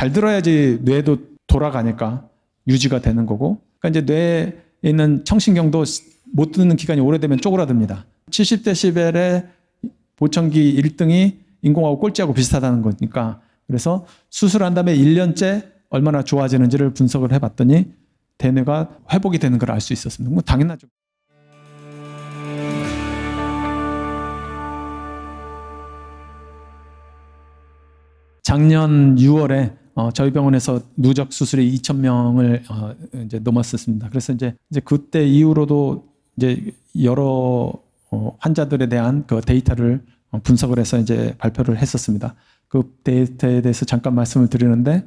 잘 들어야지 뇌도 돌아가니까 유지가 되는 거고, 그러니까 이제 뇌에 있는 청신경도 못 듣는 기간이 오래되면 쪼그라듭니다. 70데시벨의 보청기 1등이 인공호흡 꼴찌하고 비슷하다는 거니까, 그래서 수술한 다음에 1년째 얼마나 좋아지는지를 분석을 해봤더니 대뇌가 회복이 되는 걸 알 수 있었습니다. 뭐 당연하죠. 작년 6월에 저희 병원에서 누적 수술이 2,000명을 이제 넘었었습니다. 그래서 이제 그때 이후로도 이제 여러 환자들에 대한 그 데이터를 분석을 해서 이제 발표를 했었습니다. 그 데이터에 대해서 잠깐 말씀을 드리는데,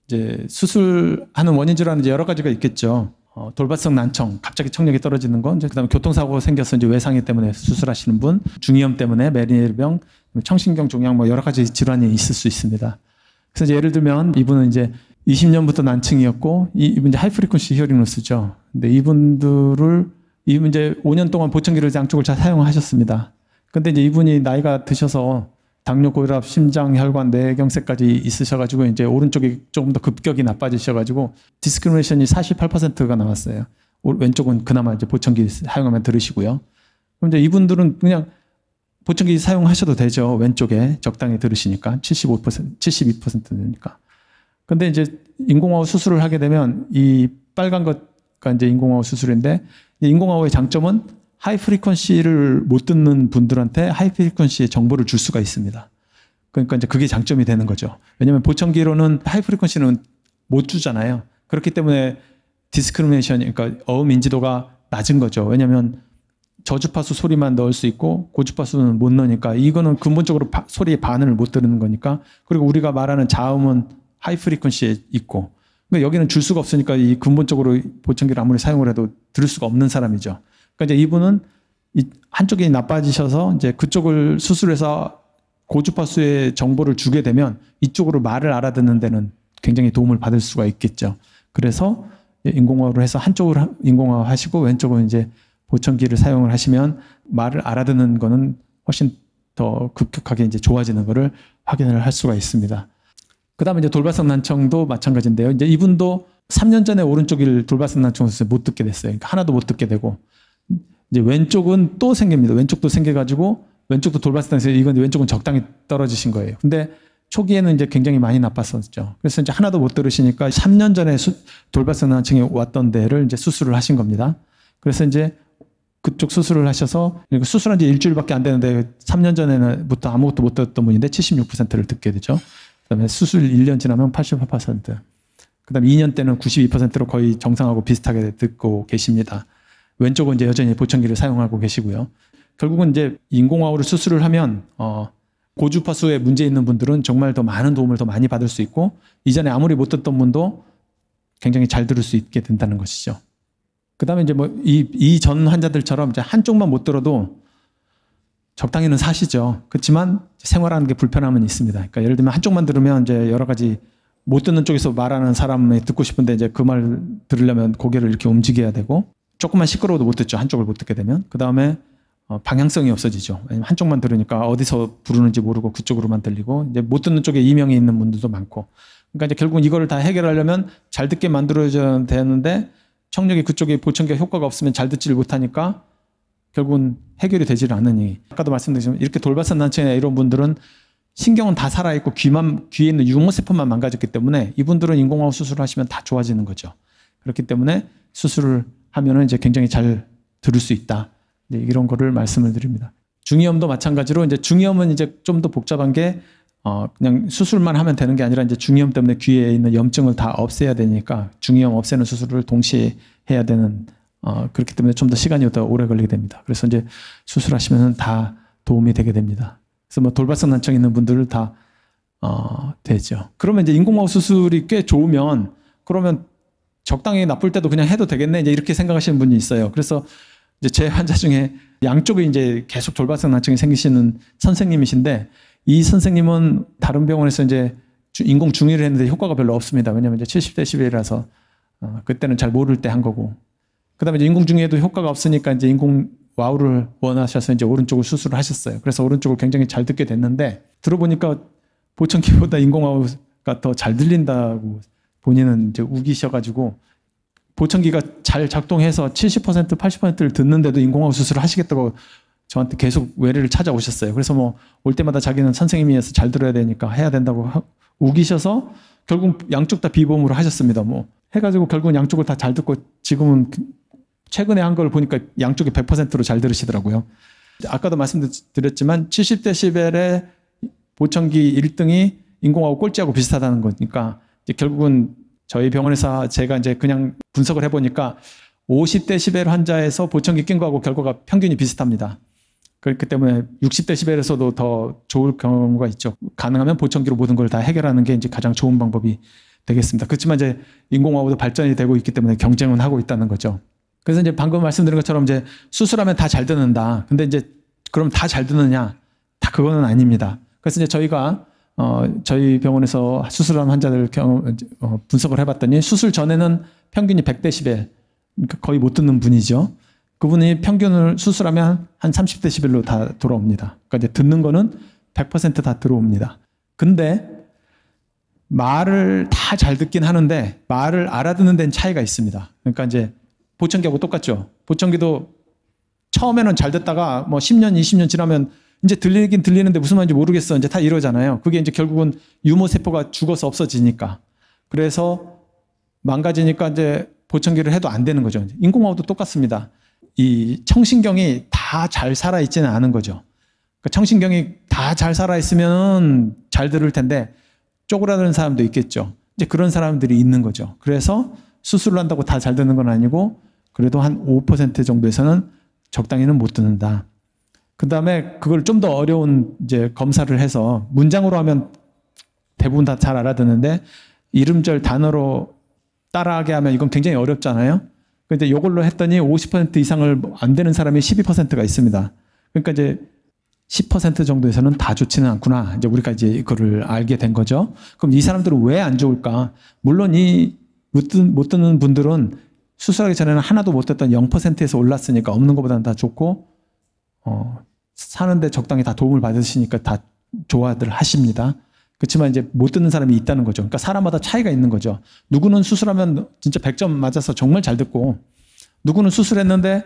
이제 수술하는 원인 질환은 이제 여러 가지가 있겠죠. 돌발성 난청, 갑자기 청력이 떨어지는 건, 그다음에 교통사고가 생겨서 이제 외상이 때문에 수술하시는 분, 중이염 때문에 메니에르병, 청신경 종양 뭐 여러 가지 질환이 있을 수 있습니다. 그래서 이제 예를 들면 이분은 이제 20년부터 난층이었고, 이분 이제 하이프리퀀시 히어링 로스죠. 근데 이분 이제 5년 동안 보청기를 양쪽을 잘 사용하셨습니다. 근데 이제 이분이 나이가 드셔서 당뇨, 고혈압, 심장, 혈관, 뇌경색까지 있으셔가지고 이제 오른쪽이 조금 더 급격히 나빠지셔가지고 디스크리미네이션이 48%가 나왔어요. 왼쪽은 그나마 이제 보청기 사용하면 들으시고요. 그럼 이제 이분들은 그냥 보청기 사용하셔도 되죠. 왼쪽에 적당히 들으시니까 72%니까. 근데 이제 인공호흡 수술을 하게 되면 이 빨간 것가 이제 인공호흡 수술인데, 인공호흡의 장점은 하이 프리퀀시를 못 듣는 분들한테 하이 프리퀀시의 정보를 줄 수가 있습니다. 그러니까 이제 그게 장점이 되는 거죠. 왜냐하면 보청기로는 하이 프리퀀시는 못 주잖아요. 그렇기 때문에 디스크리미네이션, 그러니까 어음 인지도가 낮은 거죠. 왜냐하면 저주파수 소리만 넣을 수 있고 고주파수는 못 넣으니까, 이거는 근본적으로 소리의 반응을 못 들은 거니까. 그리고 우리가 말하는 자음은 하이 프리퀀시에 있고, 그러니까 여기는 줄 수가 없으니까 이 근본적으로 보청기를 아무리 사용을 해도 들을 수가 없는 사람이죠. 그러니까 이제 이분은 한쪽이 나빠지셔서 이제 그쪽을 수술해서 고주파수의 정보를 주게 되면 이쪽으로 말을 알아듣는 데는 굉장히 도움을 받을 수가 있겠죠. 그래서 인공호흡을 해서 한쪽을 인공호흡 하시고 왼쪽은 이제 보청기를 사용을 하시면 말을 알아듣는 거는 훨씬 더 급격하게 이제 좋아지는 거를 확인을 할 수가 있습니다. 그 다음에 이제 돌발성 난청도 마찬가지인데요. 이제 이분도 3년 전에 오른쪽을 돌발성 난청 수술 못 듣게 됐어요. 그러니까 하나도 못 듣게 되고, 이제 왼쪽은 또 생깁니다. 왼쪽도 생겨가지고 왼쪽도 돌발성 난청에서, 이건 왼쪽은 적당히 떨어지신 거예요. 근데 초기에는 이제 굉장히 많이 나빴었죠. 그래서 이제 하나도 못 들으시니까 3년 전에 돌발성 난청이 왔던 데를 이제 수술을 하신 겁니다. 그래서 이제 그쪽 수술을 하셔서, 수술한 지 일주일밖에 안 되는데 3년 전에부터 아무것도 못 듣던 분인데 76%를 듣게 되죠. 그다음에 수술 1년 지나면 88%. 그다음에 2년 때는 92%로 거의 정상하고 비슷하게 듣고 계십니다. 왼쪽은 이제 여전히 보청기를 사용하고 계시고요. 결국은 이제 인공호흡을 수술을 하면 고주파수에 문제 있는 분들은 정말 더 많은 도움을 더 많이 받을 수 있고, 이전에 아무리 못 듣던 분도 굉장히 잘 들을 수 있게 된다는 것이죠. 그다음에 이제 뭐 이 전 환자들처럼 이제 한쪽만 못 들어도 적당히는 사시죠. 그렇지만 생활하는 게 불편함은 있습니다. 그러니까 예를 들면 한쪽만 들으면 이제 여러 가지 못 듣는 쪽에서 말하는 사람이 듣고 싶은데 이제 그 말 들으려면 고개를 이렇게 움직여야 되고, 조금만 시끄러워도 못 듣죠. 한쪽을 못 듣게 되면. 그 다음에 방향성이 없어지죠. 왜냐면 한쪽만 들으니까 어디서 부르는지 모르고 그쪽으로만 들리고, 이제 못 듣는 쪽에 이명이 있는 분들도 많고. 그러니까 이제 결국은 이거를 다 해결하려면 잘 듣게 만들어줘야 되는데, 청력이 그쪽에 보청기가 효과가 없으면 잘 듣지를 못하니까 결국은 해결이 되질 않으니, 아까도 말씀드렸지만 이렇게 돌발성 난청이나 이런 분들은 신경은 다 살아있고 귀에 있는 유모세포만 망가졌기 때문에 이분들은 인공호흡 수술을 하시면 다 좋아지는 거죠. 그렇기 때문에 수술을 하면은 이제 굉장히 잘 들을 수 있다. 이런 거를 말씀을 드립니다. 중이염도 마찬가지로, 이제 중이염은 이제 좀 더 복잡한 게 그냥 수술만 하면 되는 게 아니라 이제 중이염 때문에 귀에 있는 염증을 다 없애야 되니까 중이염 없애는 수술을 동시에 해야 되는, 그렇기 때문에 좀 더 시간이 더 오래 걸리게 됩니다. 그래서 이제 수술하시면 다 도움이 되게 됩니다. 그래서 뭐 돌발성 난청 있는 분들을 다 되죠. 그러면 이제 인공호흡 수술이 꽤 좋으면, 그러면 적당히 나쁠 때도 그냥 해도 되겠네, 이제 이렇게 생각하시는 분이 있어요. 그래서 이제 제 환자 중에 양쪽에 이제 계속 돌발성 난청이 생기시는 선생님이신데, 이 선생님은 다른 병원에서 이제 인공 중위를 했는데 효과가 별로 없습니다. 왜냐하면 이제 70데시벨이라서 그때는 잘 모를 때 한 거고. 그다음에 이제 인공 중위에도 효과가 없으니까 이제 인공 와우를 원하셔서 이제 오른쪽을 수술을 하셨어요. 그래서 오른쪽을 굉장히 잘 듣게 됐는데, 들어보니까 보청기보다 인공 와우 거가 더 잘 들린다고 본인은 이제 우기셔가지고 보청기가 잘 작동해서 70%, 80%를 듣는데도 인공호흡 수술을 하시겠다고 저한테 계속 외래를 찾아오셨어요. 그래서 뭐 올 때마다 자기는 선생님이어서 잘 들어야 되니까 해야 된다고 우기셔서 결국 양쪽 다 비보험으로 하셨습니다. 뭐 해가지고 결국은 양쪽을 다 잘 듣고 지금은 최근에 한 걸 보니까 양쪽이 100%로 잘 들으시더라고요. 아까도 말씀드렸지만 70데시벨의 보청기 1등이 인공호흡 꼴찌하고 비슷하다는 거니까 이제 결국은 저희 병원에서 제가 이제 그냥 분석을 해보니까 50데시벨 환자에서 보청기 낀 거하고 결과가 평균이 비슷합니다. 그렇기 때문에 60데시벨에서도 더 좋을 경우가 있죠. 가능하면 보청기로 모든 걸 다 해결하는 게 이제 가장 좋은 방법이 되겠습니다. 그렇지만 이제 인공호흡도 발전이 되고 있기 때문에 경쟁은 하고 있다는 거죠. 그래서 이제 방금 말씀드린 것처럼 이제 수술하면 다 잘 듣는다. 근데 이제 그럼 다 잘 듣느냐? 다 그거는 아닙니다. 그래서 이제 저희가 저희 병원에서 수술한 환자들 분석을 해봤더니 수술 전에는 평균이 100데시벨, 그러니까 거의 못 듣는 분이죠. 그분이 평균을 수술하면 한 30데시벨로 다 돌아옵니다. 그러니까 이제 듣는 거는 100% 다 들어옵니다. 근데 말을 다 잘 듣긴 하는데 말을 알아듣는 데는 차이가 있습니다. 그러니까 이제 보청기하고 똑같죠. 보청기도 처음에는 잘 듣다가 뭐 10년, 20년 지나면 이제 들리긴 들리는데 무슨 말인지 모르겠어. 이제 다 이러잖아요. 그게 이제 결국은 유모세포가 죽어서 없어지니까. 그래서 망가지니까 이제 보청기를 해도 안 되는 거죠. 인공호흡도 똑같습니다. 이 청신경이 다 잘 살아있지는 않은 거죠. 그러니까 청신경이 다 잘 살아있으면 잘 들을 텐데 쪼그라드는 사람도 있겠죠. 이제 그런 사람들이 있는 거죠. 그래서 수술을 한다고 다 잘 듣는 건 아니고 그래도 한 5% 정도에서는 적당히는 못 듣는다. 그 다음에 그걸 좀 더 어려운 이제 검사를 해서 문장으로 하면 대부분 다 잘 알아듣는데 이름절 단어로 따라하게 하면 이건 굉장히 어렵잖아요. 근데 이걸로 했더니 50% 이상을 안 되는 사람이 12%가 있습니다. 그러니까 이제 10% 정도에서는 다 좋지는 않구나. 이제 우리가 이제 이거를 알게 된 거죠. 그럼 이 사람들은 왜 안 좋을까? 물론 이 못 듣는 분들은 수술하기 전에는 하나도 못 듣던 0%에서 올랐으니까 없는 것보다는 다 좋고 사는데 적당히 다 도움을 받으시니까 다 좋아들 하십니다. 그렇지만 이제 못 듣는 사람이 있다는 거죠. 그러니까 사람마다 차이가 있는 거죠. 누구는 수술하면 진짜 100점 맞아서 정말 잘 듣고 누구는 수술했는데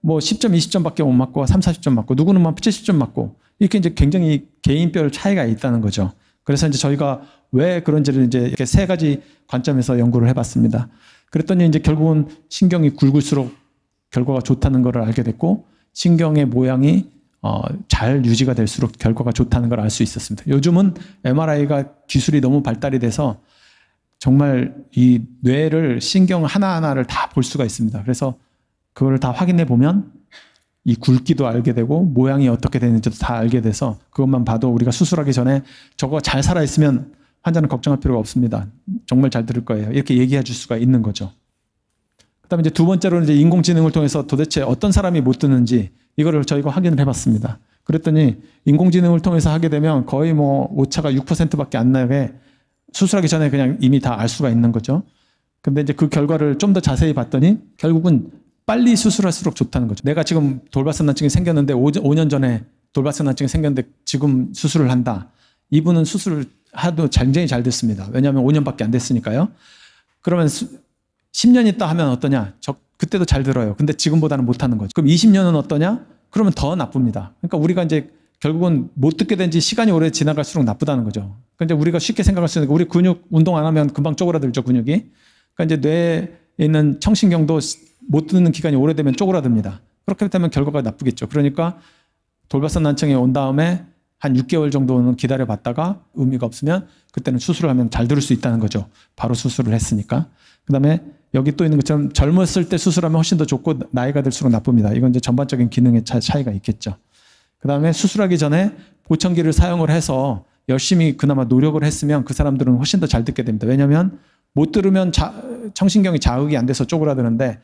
뭐 10점, 20점밖에 못 맞고 3, 40점 맞고 누구는 막 70점 맞고 이렇게 이제 굉장히 개인별 차이가 있다는 거죠. 그래서 이제 저희가 왜 그런지를 이제 이렇게 세 가지 관점에서 연구를 해봤습니다. 그랬더니 이제 결국은 신경이 굵을수록 결과가 좋다는 걸 알게 됐고 신경의 모양이 잘 유지가 될수록 결과가 좋다는 걸 알 수 있었습니다. 요즘은 MRI가 기술이 너무 발달이 돼서 정말 이 뇌를 신경 하나하나를 다 볼 수가 있습니다. 그래서 그걸 다 확인해 보면 이 굵기도 알게 되고 모양이 어떻게 되는지도 다 알게 돼서 그것만 봐도 우리가 수술하기 전에 저거 잘 살아있으면 환자는 걱정할 필요가 없습니다. 정말 잘 들을 거예요. 이렇게 얘기해 줄 수가 있는 거죠. 그다음에 이제 두 번째로는 이제 인공지능을 통해서 도대체 어떤 사람이 못 듣는지 이거를 저희가 확인을 해봤습니다. 그랬더니 인공지능을 통해서 하게 되면 거의 뭐 오차가 6%밖에 안 나게 수술하기 전에 그냥 이미 다 알 수가 있는 거죠. 근데 이제 그 결과를 좀 더 자세히 봤더니 결국은 빨리 수술할수록 좋다는 거죠. 내가 지금 돌발선난증이 생겼는데 5년 전에 돌발선난증이 생겼는데 지금 수술을 한다. 이분은 수술을 하도 굉장히 잘 됐습니다. 왜냐하면 5년밖에 안 됐으니까요. 그러면 10년 있다 하면 어떠냐? 그때도 잘 들어요. 근데 지금보다는 못하는 거죠. 그럼 20년은 어떠냐? 그러면 더 나쁩니다. 그러니까 우리가 이제 결국은 못 듣게 된 지 시간이 오래 지나갈수록 나쁘다는 거죠. 그러니까 이제 우리가 쉽게 생각할 수 있는 게 우리 근육 운동 안 하면 금방 쪼그라들죠, 근육이. 그러니까 이제 뇌에 있는 청신경도 못 듣는 기간이 오래되면 쪼그라듭니다. 그렇게 되면 결과가 나쁘겠죠. 그러니까 돌발선난증이 온 다음에 한 6개월 정도는 기다려봤다가 의미가 없으면 그때는 수술을 하면 잘 들을 수 있다는 거죠. 바로 수술을 했으니까. 그다음에 여기 또 있는 것처럼 젊었을 때 수술하면 훨씬 더 좋고 나이가 들수록 나쁩니다. 이건 이제 전반적인 기능의 차이가 있겠죠. 그다음에 수술하기 전에 보청기를 사용을 해서 열심히 그나마 노력을 했으면 그 사람들은 훨씬 더 잘 듣게 됩니다. 왜냐하면 못 들으면 청신경이 자극이 안 돼서 쪼그라드는데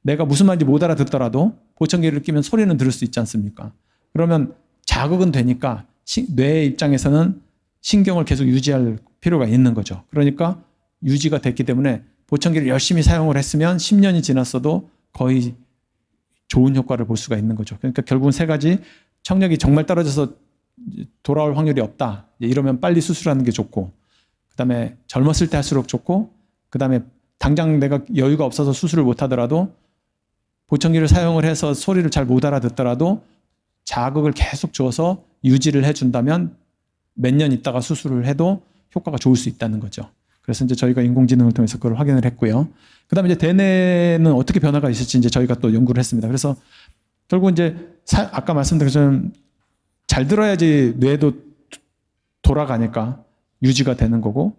내가 무슨 말인지 못 알아듣더라도 보청기를 끼면 소리는 들을 수 있지 않습니까? 그러면 자극은 되니까 뇌의 입장에서는 신경을 계속 유지할 필요가 있는 거죠. 그러니까 유지가 됐기 때문에 보청기를 열심히 사용을 했으면 10년이 지났어도 거의 좋은 효과를 볼 수가 있는 거죠. 그러니까 결국은 세 가지, 청력이 정말 떨어져서 돌아올 확률이 없다. 이러면 빨리 수술하는 게 좋고, 그다음에 젊었을 때 할수록 좋고, 그다음에 당장 내가 여유가 없어서 수술을 못 하더라도 보청기를 사용을 해서 소리를 잘 못 알아듣더라도 자극을 계속 줘서 유지를 해준다면 몇 년 있다가 수술을 해도 효과가 좋을 수 있다는 거죠. 그래서 이제 저희가 인공지능을 통해서 그걸 확인을 했고요. 그다음에 이제 대뇌는 어떻게 변화가 있을지 이제 저희가 또 연구를 했습니다. 그래서 결국 이제 아까 말씀드린 것처럼 잘 들어야지 뇌도 돌아가니까 유지가 되는 거고,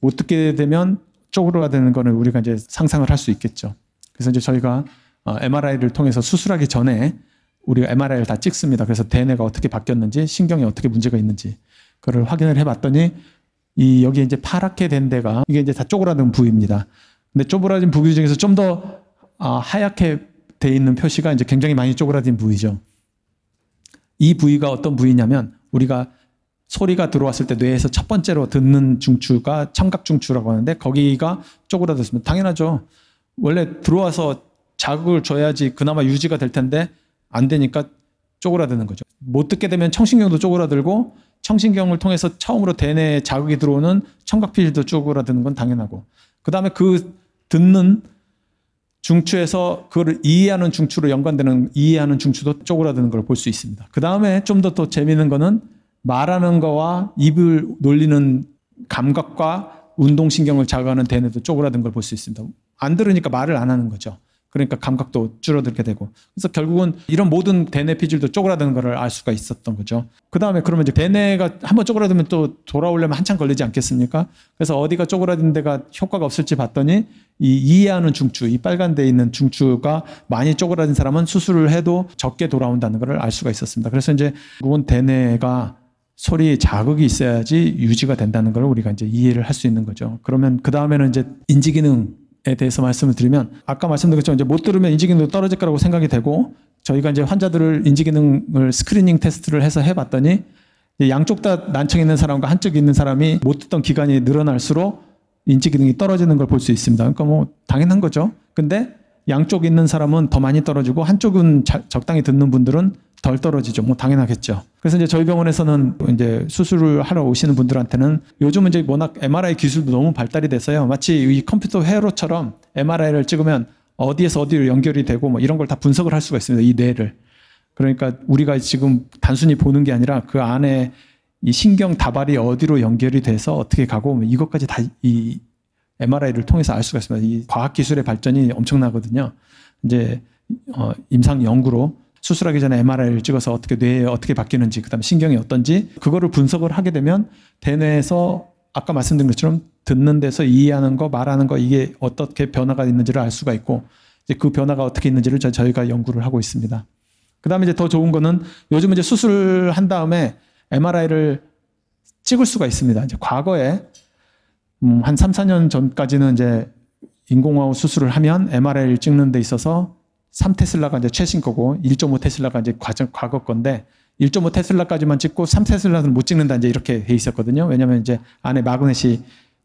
못 듣게 되면 쪼그라드는 거는 우리가 이제 상상을 할 수 있겠죠. 그래서 이제 저희가 MRI를 통해서 수술하기 전에 우리가 MRI를 다 찍습니다. 그래서 대뇌가 어떻게 바뀌었는지, 신경에 어떻게 문제가 있는지 그걸 확인을 해봤더니 여기 이제 파랗게 된 데가 이게 이제 다 쪼그라든 부위입니다. 근데 쪼그라진 부위 중에서 좀 더 하얗게 돼 있는 표시가 이제 굉장히 많이 쪼그라든 부위죠. 이 부위가 어떤 부위냐면 우리가 소리가 들어왔을 때 뇌에서 첫 번째로 듣는 중추가 청각중추라고 하는데 거기가 쪼그라들었습니다. 당연하죠. 원래 들어와서 자극을 줘야지 그나마 유지가 될 텐데 안 되니까 쪼그라드는 거죠. 못 듣게 되면 청신경도 쪼그라들고, 청신경을 통해서 처음으로 대뇌에 자극이 들어오는 청각피질도 쪼그라드는 건 당연하고, 그 다음에 그 듣는 중추에서 그거를 이해하는 중추로 연관되는 이해하는 중추도 쪼그라드는 걸 볼 수 있습니다. 그 다음에 좀 더 또 재미있는 거는 말하는 거와 입을 놀리는 감각과 운동신경을 자극하는 대뇌도 쪼그라든 걸 볼 수 있습니다. 안 들으니까 말을 안 하는 거죠. 그러니까 감각도 줄어들게 되고, 그래서 결국은 이런 모든 대뇌 피질도 쪼그라드는 걸 알 수가 있었던 거죠. 그 다음에 그러면 이제 대뇌가 한번 쪼그라들면 또 돌아오려면 한참 걸리지 않겠습니까? 그래서 어디가 쪼그라든 데가 효과가 없을지 봤더니 이 이해하는 중추, 이 빨간 데 있는 중추가 많이 쪼그라든 사람은 수술을 해도 적게 돌아온다는 걸 알 수가 있었습니다. 그래서 이제 결국은 대뇌가 소리에 자극이 있어야지 유지가 된다는 걸 우리가 이제 이해를 할 수 있는 거죠. 그러면 그 다음에는 이제 인지기능에 대해서 말씀을 드리면, 아까 말씀드린 것처럼 이제 못 들으면 인지기능도 떨어질 거라고 생각이 되고, 저희가 이제 환자들을 인지기능을 스크리닝 테스트를 해서 해봤더니 양쪽 다 난청이 있는 사람과 한쪽 있는 사람이 못 듣던 기간이 늘어날수록 인지기능이 떨어지는 걸 볼 수 있습니다. 그러니까 뭐 당연한 거죠. 근데 양쪽 있는 사람은 더 많이 떨어지고 한쪽은 적당히 듣는 분들은 덜 떨어지죠. 뭐 당연하겠죠. 그래서 이제 저희 병원에서는 이제 수술을 하러 오시는 분들한테는 요즘은 이제 워낙 MRI 기술도 너무 발달이 돼서요. 마치 이 컴퓨터 회로처럼 MRI를 찍으면 어디에서 어디로 연결이 되고 뭐 이런 걸 다 분석을 할 수가 있습니다. 이 뇌를. 그러니까 우리가 지금 단순히 보는 게 아니라 그 안에 이 신경 다발이 어디로 연결이 돼서 어떻게 가고 뭐 이것까지 다 이 MRI를 통해서 알 수가 있습니다. 이 과학 기술의 발전이 엄청나거든요. 이제 임상 연구로 수술하기 전에 MRI를 찍어서 어떻게 뇌에 어떻게 바뀌는지, 그다음에 신경이 어떤지 그거를 분석을 하게 되면 대뇌에서 아까 말씀드린 것처럼 듣는 데서 이해하는 거, 말하는 거 이게 어떻게 변화가 있는지를 알 수가 있고, 이제 그 변화가 어떻게 있는지를 저희가 연구를 하고 있습니다. 그다음에 이제 더 좋은 거는 요즘 이제 수술을 한 다음에 MRI를 찍을 수가 있습니다. 이제 과거에 한 3, 4년 전까지는 이제 인공호흡 수술을 하면 MRI를 찍는 데 있어서 3테슬라가 이제 최신 거고 1.5테슬라가 이제 과거 건데 1.5테슬라까지만 찍고 3테슬라는 못 찍는다 이제 이렇게 돼 있었거든요. 왜냐하면 이제 안에 마그넷이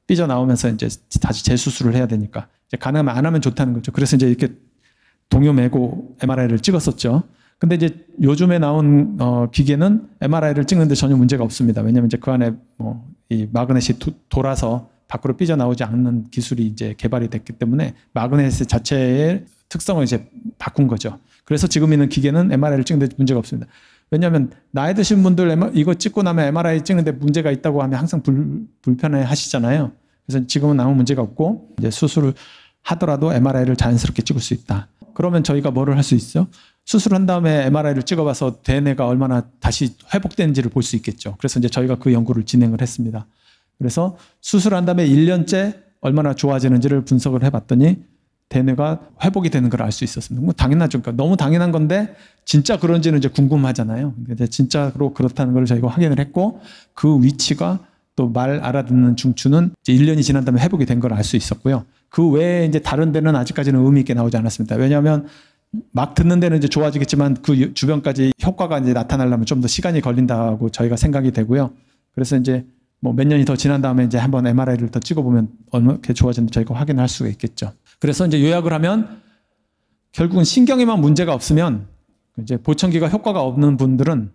삐져나오면서 이제 다시 재수술을 해야 되니까 이제 가능하면 안 하면 좋다는 거죠. 그래서 이제 이렇게 동요 메고 MRI를 찍었었죠. 근데 이제 요즘에 나온 기계는 MRI를 찍는데 전혀 문제가 없습니다. 왜냐하면 이제 그 안에 이 마그넷이 돌아서 밖으로 삐져나오지 않는 기술이 이제 개발이 됐기 때문에 마그넷 자체의 특성을 이제 바꾼 거죠. 그래서 지금 있는 기계는 MRI를 찍는데 문제가 없습니다. 왜냐하면 나이 드신 분들 이거 찍고 나면 MRI 찍는데 문제가 있다고 하면 항상 불편해 하시잖아요. 그래서 지금은 아무 문제가 없고 이제 수술을 하더라도 MRI를 자연스럽게 찍을 수 있다. 그러면 저희가 뭐를 할 수 있죠? 수술한 다음에 MRI를 찍어봐서 대뇌가 얼마나 다시 회복되는지를 볼 수 있겠죠. 그래서 이제 저희가 그 연구를 진행을 했습니다. 그래서 수술한 다음에 1년째 얼마나 좋아지는지를 분석을 해봤더니 대뇌가 회복이 되는 걸 알 수 있었습니다. 뭐 당연하죠. 그러니까 너무 당연한 건데 진짜 그런지는 이제 궁금하잖아요. 이제 진짜로 그렇다는 걸 저희가 확인을 했고, 그 위치가 또 말 알아듣는 중추는 이제 1년이 지난 다음에 회복이 된 걸 알 수 있었고요. 그 외에 이제 다른 데는 아직까지는 의미 있게 나오지 않았습니다. 왜냐하면 막 듣는 데는 이제 좋아지겠지만 그 주변까지 효과가 이제 나타나려면 좀 더 시간이 걸린다고 저희가 생각이 되고요. 그래서 이제 뭐 몇 년이 더 지난 다음에 이제 한번 MRI를 더 찍어보면 얼마나 좋아지는지 저희가 확인할 수가 있겠죠. 그래서 이제 요약을 하면 결국은 신경에만 문제가 없으면 이제 보청기가 효과가 없는 분들은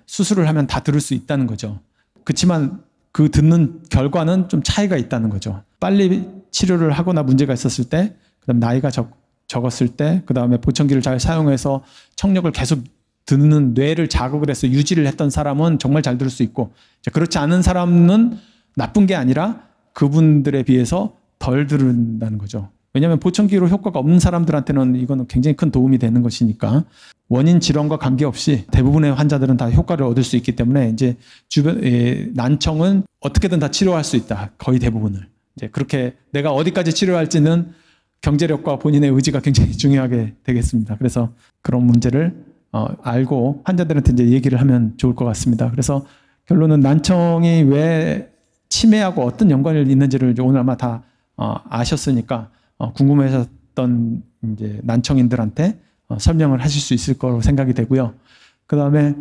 수술을 하면 다 들을 수 있다는 거죠. 그렇지만 그 듣는 결과는 좀 차이가 있다는 거죠. 빨리 치료를 하거나 문제가 있었을 때, 그다음 나이가 적었을 때, 그다음에 보청기를 잘 사용해서 청력을 계속 듣는 뇌를 자극을 해서 유지를 했던 사람은 정말 잘 들을 수 있고, 그렇지 않은 사람은 나쁜 게 아니라 그분들에 비해서 덜 들은다는 거죠. 왜냐하면 보청기로 효과가 없는 사람들한테는 이거는 굉장히 큰 도움이 되는 것이니까 원인 질환과 관계없이 대부분의 환자들은 다 효과를 얻을 수 있기 때문에 이제 주변 난청은 어떻게든 다 치료할 수 있다. 거의 대부분을. 이제 그렇게 내가 어디까지 치료할지는 경제력과 본인의 의지가 굉장히 중요하게 되겠습니다. 그래서 그런 문제를 알고 환자들한테 이제 얘기를 하면 좋을 것 같습니다. 그래서 결론은 난청이 왜 치매하고 어떤 연관이 있는지를 이제 오늘 아마 다 아셨으니까 궁금해하셨던 이제 난청인들한테 설명을 하실 수 있을 거로 생각이 되고요. 그 다음에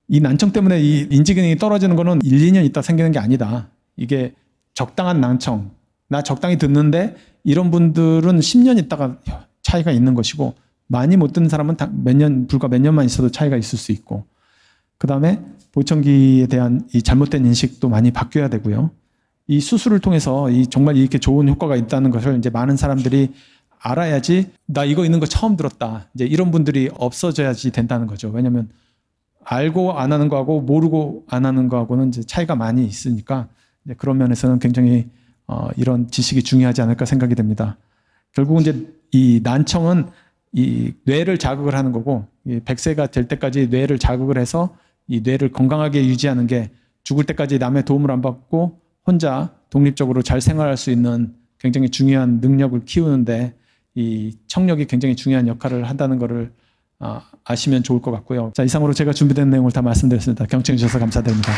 이 난청 때문에 이 인지기능이 떨어지는 거는 1, 2년 있다 생기는 게 아니다. 이게 적당한 난청, 나 적당히 듣는데 이런 분들은 10년 있다가 차이가 있는 것이고 많이 못 듣는 사람은 불과 몇 년만 있어도 차이가 있을 수 있고 그 다음에 보청기에 대한 이 잘못된 인식도 많이 바뀌어야 되고요. 이 수술을 통해서 정말 이렇게 좋은 효과가 있다는 것을 이제 많은 사람들이 알아야지 나 이거 있는 거 처음 들었다. 이제 이런 분들이 없어져야지 된다는 거죠. 왜냐하면 알고 안 하는 거하고 모르고 안 하는 거하고는 이제 차이가 많이 있으니까 이제 그런 면에서는 굉장히 이런 지식이 중요하지 않을까 생각이 됩니다. 결국은 이제 이 난청은 이 뇌를 자극을 하는 거고 100세가 될 때까지 뇌를 자극을 해서 이 뇌를 건강하게 유지하는 게 죽을 때까지 남의 도움을 안 받고 혼자 독립적으로 잘 생활할 수 있는 굉장히 중요한 능력을 키우는데 이 청력이 굉장히 중요한 역할을 한다는 것을 아시면 좋을 것 같고요. 자, 이상으로 제가 준비된 내용을 다 말씀드렸습니다. 경청해 주셔서 감사드립니다.